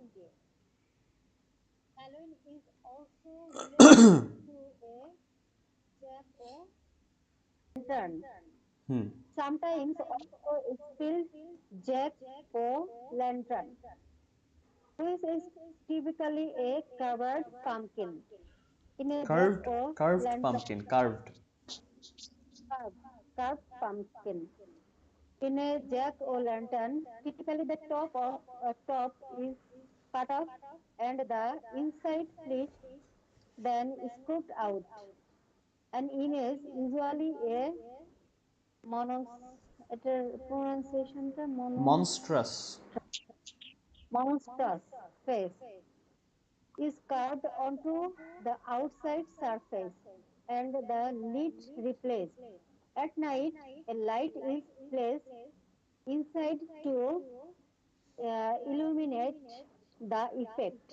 Halloween is also related to a jack o' lantern, Sometimes also spelled jack o' lantern, which is typically a covered pumpkin. In a jack o' Curved lantern, pumpkin, carved. carved, carved pumpkin. In a jack o' lantern, typically the top is cut off and the inside flesh then scooped out. An image, usually a monos, এটার pronunciationটা Monstrous. monstrous face, is carved onto the outside surface and the lid replaced. At night, a light is placed inside to illuminate the effect.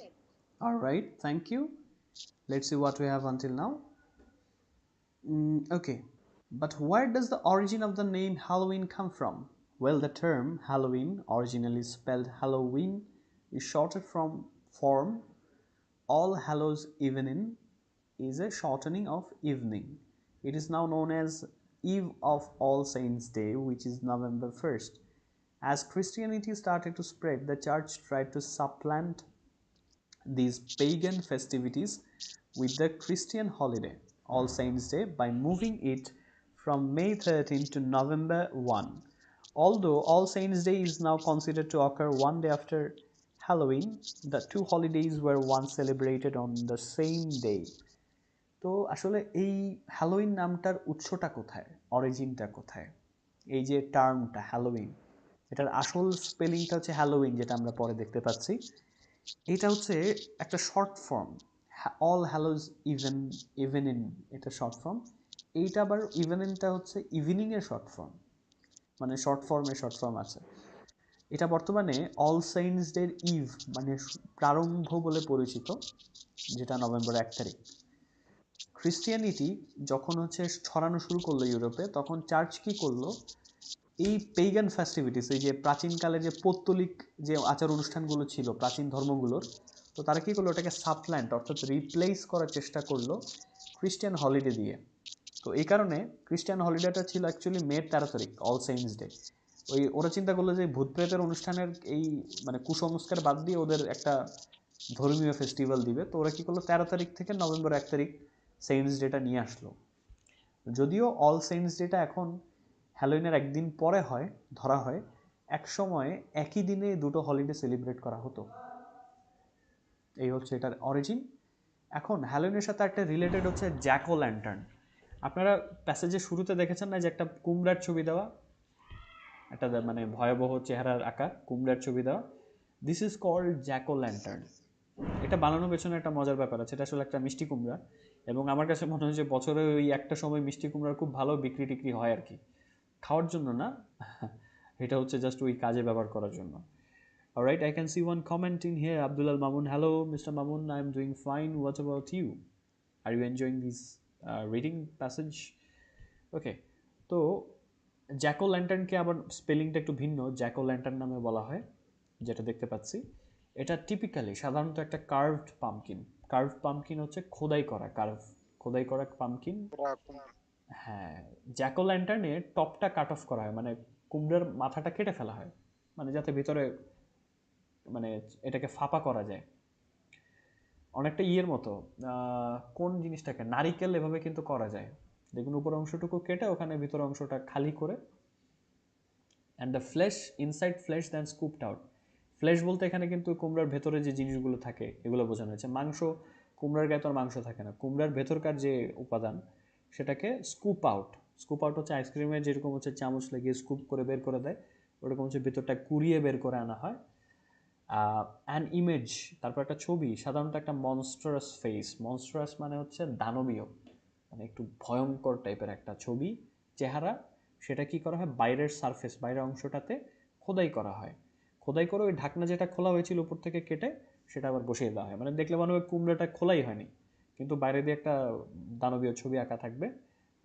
All right, thank you. Let's see what we have until now. Okay, but where does the origin of the name Halloween come from? Well, the term Halloween, originally spelled Halloween, is shortened from form All Hallows Evening, is a shortening of evening. It is now known as Eve of All Saints' Day, which is November 1st. As Christianity started to spread, the church tried to supplant these pagan festivities with the Christian holiday, All Saints' Day, by moving it from May 13 to November 1. Although All Saints' Day is now considered to occur one day after Halloween, the two holidays were once celebrated on the same day. তো আসলে এই Halloween নামটার উৎসটা কোথায়, অরিজিনটা কোথায়? এই যে টার্মটা Halloween, এটার আসল স্পেলিংটা হচ্ছে হ্যালোইন, যেটা আমরা পরে দেখতে পাচ্ছি। এটা হচ্ছে একটা শর্ট ফর্ম, অল হ্যালোজ ইভেনিং, এটা শর্ট ফর্ম। এইটা আবার ইভেনিংটা হচ্ছে ইভিনিংয়ের শর্ট ফর্ম, মানে শর্ট ফর্ম আছে। এটা বর্তমানে অল সেইন্টস ডের ইভ মানে প্রারম্ভ বলে পরিচিত, যেটা নভেম্বর 1 তারিখ। খ্রিস্টিয়ানিটি যখন হচ্ছে ছড়ানো শুরু করলো ইউরোপে, তখন চার্চ কি করলো, এই পেগান ফেস্টিভিটিস, এই যে প্রাচীনকালে যে পৌত্তলিক যে আচার অনুষ্ঠানগুলো ছিল প্রাচীন ধর্মগুলোর, তো তারা কী করলো, ওটাকে সাপ্ল্যান্ট অর্থাৎ রিপ্লেস করার চেষ্টা করলো খ্রিস্টান হলিডে দিয়ে। তো এই কারণে খ্রিস্টান হলিডেটা ছিল অ্যাকচুয়ালি মে 13 তারিখ, অল সেইন্টস ডে। ওরা চিন্তা করলো যে ভূত প্রেতের অনুষ্ঠানের এই মানে কুসংস্কার বাদ দিয়ে ওদের একটা ধর্মীয় ফেস্টিভ্যাল দিবে। তো ওরা কী করলো, 13 তারিখ থেকে নভেম্বর 1 তারিখ সেইন্টস ডেটা নিয়ে আসলো। যদিও অল সেইন্টস ডেটা এখন হ্যালোইনের একদিন পরে হয়, ধরা হয়, এক সময় একই দিনে দুটো হলিডে সেলিব্রেট করা হতো। এই হচ্ছে এটার অরিজিন। এখন হ্যালোইনের সাথে একটা রিলেটেড হচ্ছে জ্যাক ও ল্যান্টার্ন। আপনারা প্যাসেজের শুরুতে দেখেছেন না যে একটা কুমড়ার ছবি দেওয়া, একটা মানে ভয়াবহ চেহারার আঁকা কুমড়ার ছবি দেওয়া। This is called jack o lantern. এটা বানানোর পেছনে একটা মজার ব্যাপার আছে। এটা আসলে একটা মিষ্টি কুমড়া, এবং আমার কাছে মনে হয় যে বছরে ওই একটা সময় মিষ্টি কুমড়ার খুব ভালো বিক্রি টিক্রি হয় আর কি, খাওয়ার জন্য না, এটা হচ্ছে জাস্ট ওই কাজে ব্যবহার করার জন্য। Alright, I can see one comment in here. Abdullah Mamun, hello Mr. Mamun, I am doing fine. What about you? Are you enjoying this reading passage? Okay, তো জ্যাক ও ল্যান্টার্নকে আবার স্পেলিংটা একটু ভিন্ন, জ্যাক ও ল্যান্টার্ন নামে বলা হয়, যেটা দেখতে পাচ্ছি। এটা টিপিক্যালি সাধারণত একটা কার্ভড পাম্পকিন। কার্ভড পাম্পকিন হচ্ছে খোদাই করা পাম্পকিন। হ্যাঁ, জ্যাক ও ল্যান্টার্নে টপটা কাট অফ করা হয়, মানে কুমড়ার মাথাটা কেটে ফেলা হয়, মানে যাতে ভিতরে মানে এটাকে ফাঁপা করা যায়, অনেকটা ইয়ের মতো। কোন জিনিসটাকে, নারিকেল এভাবে কিন্তু করা যায়, দেখুন উপর অংশটুকু কেটে ওখানে ভিতর অংশটা খালি করে, and the flesh inside flesh then scooped out. Flesh বলতে এখানে কিন্তু কুমড়ার ভেতরে যে জিনিসগুলো থাকে এগুলো বোঝানো হয়েছে। মাংস, কুমড়ার গায়ে তো আর মাংস থাকে না, কুমড়ার ভেতরকার যে উপাদান সেটাকে স্কুপ আউট। স্কুপ আউট হচ্ছে আইসক্রিমের যেরকম হচ্ছে চামচ লাগিয়ে স্কুপ করে বের করে দেয়, ওরকম হচ্ছে ভেতরটা কুড়িয়ে বের করে আনা হয়। অ্যান ইমেজ, তারপর একটা ছবি, সাধারণত একটা মনস্টারাস ফেস, মনস্টারাস মানে হচ্ছে দানবীয়, মানে একটু ভয়ঙ্কর টাইপের একটা ছবি চেহারা, সেটা কি করা হয়, বাইরের সারফেস, বাইরের অংশটাতে খোদাই করা হয়। খোদাই করে ওই ঢাকনা যেটা খোলা হয়েছিল উপর থেকে কেটে সেটা আবার বসিয়ে দেওয়া হয়, মানে দেখলে মনে হয় কুমড়োটা খোলাই হয়নি, কিন্তু বাইরে দিয়ে একটা দানবীয় ছবি আঁকা থাকবে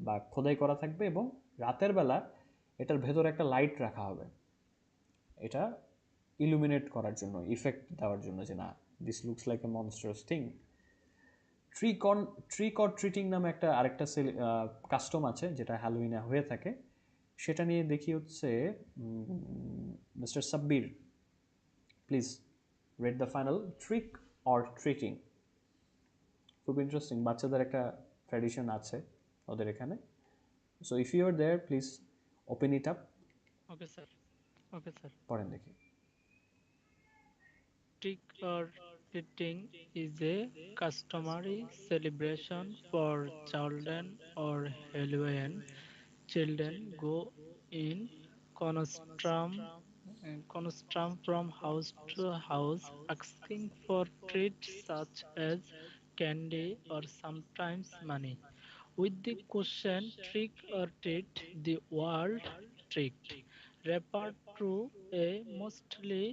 বা খোদাই করা থাকবে, এবং রাতের বেলা এটার ভেতরে একটা লাইট রাখা হবে, এটা ইলুমিনেট করার জন্য, ইফেক্ট দেওয়ার জন্য, যে না this looks like a monstrous thing. Trick or treating নামে একটা আরেকটা কাস্টম আছে যেটা হ্যালোইনে হয়ে থাকে। সেটা নিয়ে দেখি হচ্ছে mister Sabbir, please read the final, trick or treating. খুব ইন্টারেস্টিং, বাচ্চাদের একটা ট্র্যাডিশন আছে ওদের এখানে। So if you are there please open it up. Okay sir, okay sir. পড়েন দেখি। Trick or treating is a customary celebration for children or Halloween. Children go in construm from house to house asking for treats such as candy or sometimes money. With the question trick or treat, the word tricked referred to a mostly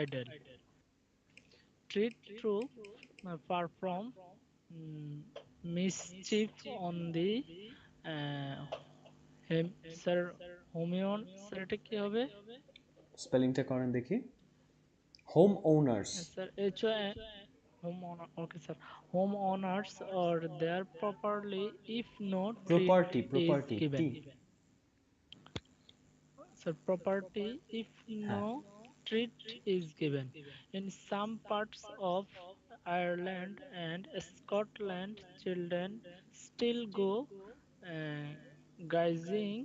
idle treat to perform mm, mischief on the uh, sir হোমিওন sir এটা কি হবে? স্পেলিংটা করেন দেখি। Home owners. Sir home owner, okay sir, homeowners or their properly if no treat is property given. T. So property if হ্যাঁ, no treat is given. In some parts of Ireland and Scotland, children still go uh, gazing.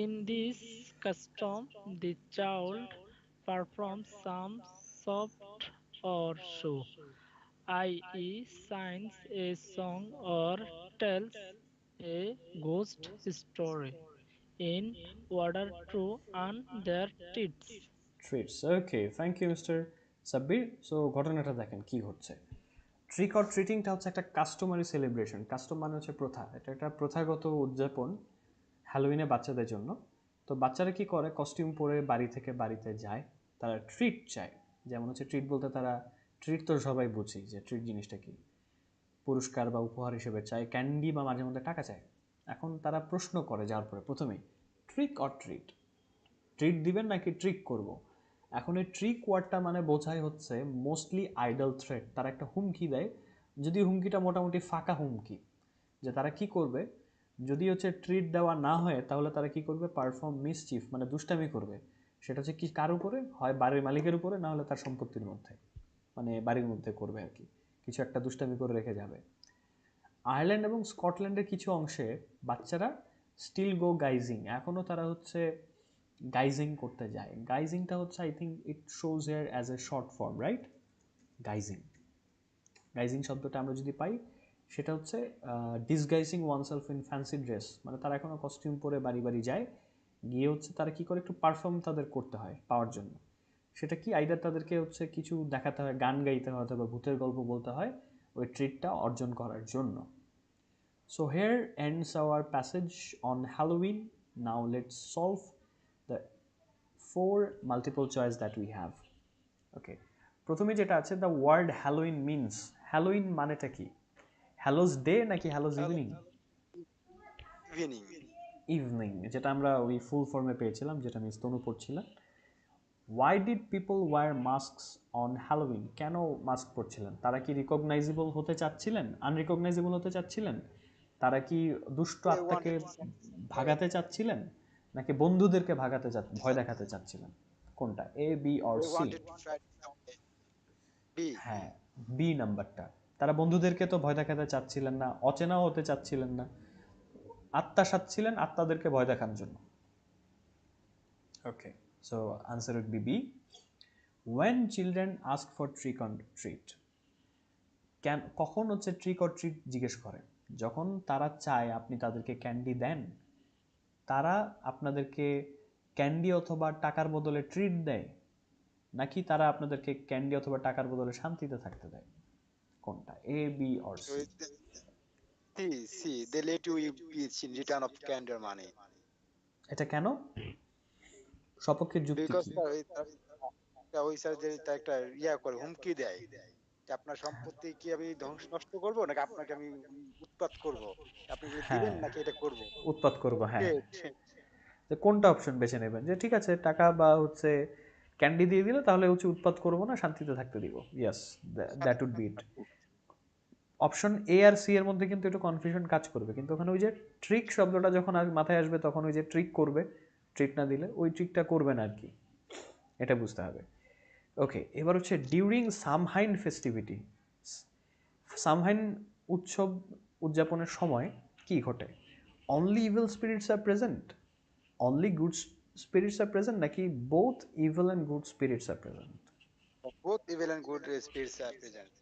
In this custom, the child performs some soft or show, i.e., sings a song or tells a ghost story in order to earn their treats. Treats. Okay, thank you mister Sabbir. So ঘটনাটা দেখেন কি ঘটছে। Trick or ট্রিটিংটা হচ্ছে একটা customary celebration. Custom মানে হচ্ছে প্রথা, এটা একটা প্রথাগত উদযাপন হ্যালোউইনে বাচ্চাদের জন্য। তো বাচ্চারা কি করে, কস্টিউম পরে বাড়ি থেকে বাড়িতে যায়, তারা ট্রিট চায়। যেমন হচ্ছে ট্রিট বলতে তারা, ট্রিট তো সবাই বুঝি যে ট্রিট জিনিসটা কি, পুরস্কার বা উপহার হিসেবে চায়, ক্যান্ডি বা মাঝে মধ্যে টাকা চায়। এখন তারা প্রশ্ন করে যার পরে প্রথমেই, ট্রিক অর ট্রিট, ট্রিট দিবেন নাকি ট্রিক করব। এখন এই ট্রিক ওয়ার্ডটা মানে বোঝায় হচ্ছে মোস্টলি আইডল থ্রেট, তারা একটা হুমকি দেয়, যদি হুমকিটা মোটামুটি ফাঁকা হুমকি, যে তারা কি করবে যদি হচ্ছে ট্রিট দেওয়া না হয় তাহলে তারা কি করবে, পারফর্ম মিসচিফ মানে দুষ্টামি করবে। সেটা হচ্ছে কি কার উপরে, হয় বাড়ির মালিকের উপরে, না হলে তার সম্পত্তির মধ্যে, মানে বাড়ির মধ্যে করবে আর কি, কিছু একটা দুষ্টামি করে রেখে যাবে। আয়ারল্যান্ড এবং স্কটল্যান্ডের কিছু অংশে বাচ্চারা স্টিল গো গাইজিং, এখনও তারা হচ্ছে গাইজিং করতে যায়। গাইজিংটা হচ্ছে I think it shows here as a short form, right? Guising, guising শব্দটা আমরা যদি পাই সেটা হচ্ছে disguising oneself in fancy dress, মানে তারা এখনও কস্টিউম পরে বাড়ি বাড়ি যায়, গিয়ে হচ্ছে তারা কী করে একটু পারফর্ম তাদের করতে হয় পাওয়ার জন্য। সেটা কি, আইদার তাদেরকে হচ্ছে কিছু দেখাতে হয়, গান গাইতে হয় অথবা ভূতের গল্প বলতে হয় ওই ট্রিটটা অর্জন করার জন্য। So here ends our passage on Halloween. Now let's solve the 4 multiple choice that we have. Okay. প্রথমে যেটা আছে, the word Halloween means, Halloween মানেটা কি, হ্যালোস ডে নাকি হ্যালোস ইভিনিং? ইভিনিং। ইভিনিং, যেটা আমরা ওই ফুল ফর্মে পেয়েছিলাম, যেটা মিস তনু পড়ছিলাম। Why did people wear masks on Halloween? কেন মাস্ক পরছিলেন? তারা কি রিকগনাইজেবল হতে চাচ্ছিলেন, আনরিকগনাইজেবল হতে চাচ্ছিলেন? তারা কি দুষ্ট They আত্মাকে wanted ভাগাতে চাচ্ছিলেন, নাকি বন্ধুদেরকে ভয় দেখাতে চাচ্ছিলেন? কোনটা, A B or they C? wanted to try B. হ্যাঁ, বি নাম্বারটা। তারা বন্ধুদেরকে তো ভয় দেখাতে চাচ্ছিলেন না, অচেনাও হতে চাচ্ছিলেন না, আত্মা সাচ্ছিলেন আত্মাদেরকে ভয় দেখানোর জন্য। Okay, so answer would be B. when children ask for trick or treat, কখন হচ্ছে ট্রিক অর ট্রিট জিজ্ঞেস করে, যখন তারা চায় আপনি তাদেরকে ক্যান্ডি দেন, তারা আপনাদেরকে ক্যান্ডি অথবা টাকার বদলে ট্রিট দেয়, নাকি তারা আপনাদেরকে ক্যান্ডি অথবা টাকার বদলে শান্তিতে থাকতে দেয়? কোনটা, A B or So C? see, they let you each in return of candy or money. এটা কেন, সপক্ষের যুক্তি Because কি? ওই স্যার যে তা একটা করে হুমকি দেয় যে আপনার সম্পত্তি কি আমি নষ্ট করবো নাকি আপনাকে আমি উৎপাত করব, আপনি এগুলো দিবেন হ্যাঁ, নাকি এটা করব। উৎপাত করবো, হ্যাঁ। Okay. যে কোনটা অপশন বেছে নেবেন, যে ঠিক আছে টাকা বা হচ্ছে ক্যান্ডি দিয়ে দিলে তাহলে হচ্ছে উৎপাত করবো না, শান্তিতে থাকতে দিব। Yes, that would be it. Option A আর সি এর মধ্যে কিন্তু একটু কনফিউশন কাজ করবে, কিন্তু ওখানে ওই যে ট্রিক শব্দটা যখন মাথায় আসবে তখন ওই যে ট্রিক করবে, ট্রিক না দিলে ওই ট্রিকটা করবে না আর কি, এটা বুঝতে হবে। ওকে, এবার হচ্ছে ডিউরিং সামহাইন ফেস্টিভিটি, সামহাইন উৎসব উদযাপনের সময় কি ঘটে? Only evil spirits are present, only good spirits are present, নাকি both evil and good spirits are present? Both evil and good spirits are present.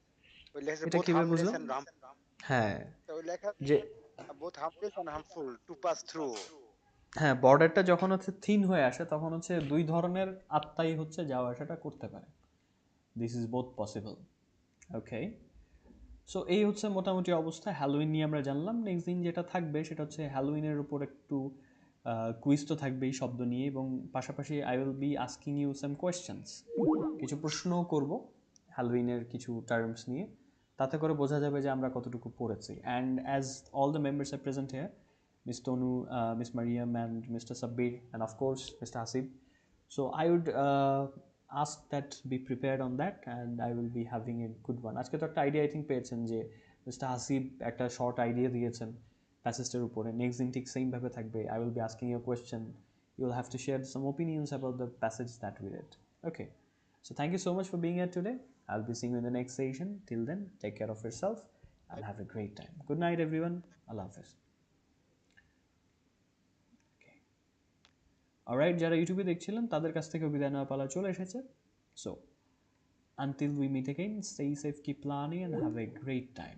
ওই লেখা এটা both কিভাবে harmless বুঝলাম? and harmful. হ্যাঁ, তো ওই লেখা যে both harmless and harmful to pass through. হ্যাঁ, বর্ডারটা যখন হচ্ছে থিন হয়ে আসে তখন হচ্ছে দুই ধরনের আত্মাই হচ্ছে যাওয়া আসাটা করতে পারে। This is both possible. Okay, so এই হচ্ছে মোটামুটি অবস্থা। হ্যালোইন নিয়ে আমরা জানলাম। নেক্সট দিন যেটা থাকবে সেটা হচ্ছে হ্যালোইনের উপর একটু কুইজ তো থাকবেই শব্দ নিয়ে, এবং পাশাপাশি I will be asking you some questions, কিছু প্রশ্নও করব হ্যালোইনের কিছু টার্মস নিয়ে, তাতে করে বোঝা যাবে যে আমরা কতটুকু পড়েছি। And as all the members are present here, Miss Tonu, Miss Mariam, and Mr. Sabbir, and of course Mr. Hasib. So I would ask that be prepared on that, and I will be having a good one. আজকে তো একটা idea I think পেয়েছেন যে mister Hasib একটা short idea দিয়েছেন প্যাসেজটার উপরে। Next দিন ঠিক সেমভাবে থাকবে। I will be asking you question, you will have to share some opinions about the passage that we read. Okay, so thank you so much for being here today. I'll be seeing you in the next session. Till then, take care of yourself and have a great time. Good night everyone. Allah Hafiz. Alright, যারা ইউটিউবে দেখছিলেন তাদের কাছ থেকে বিদায় নেওয়া পালা চলে এসেছে। So until we meet again, stay safe, keep learning, and have a great time.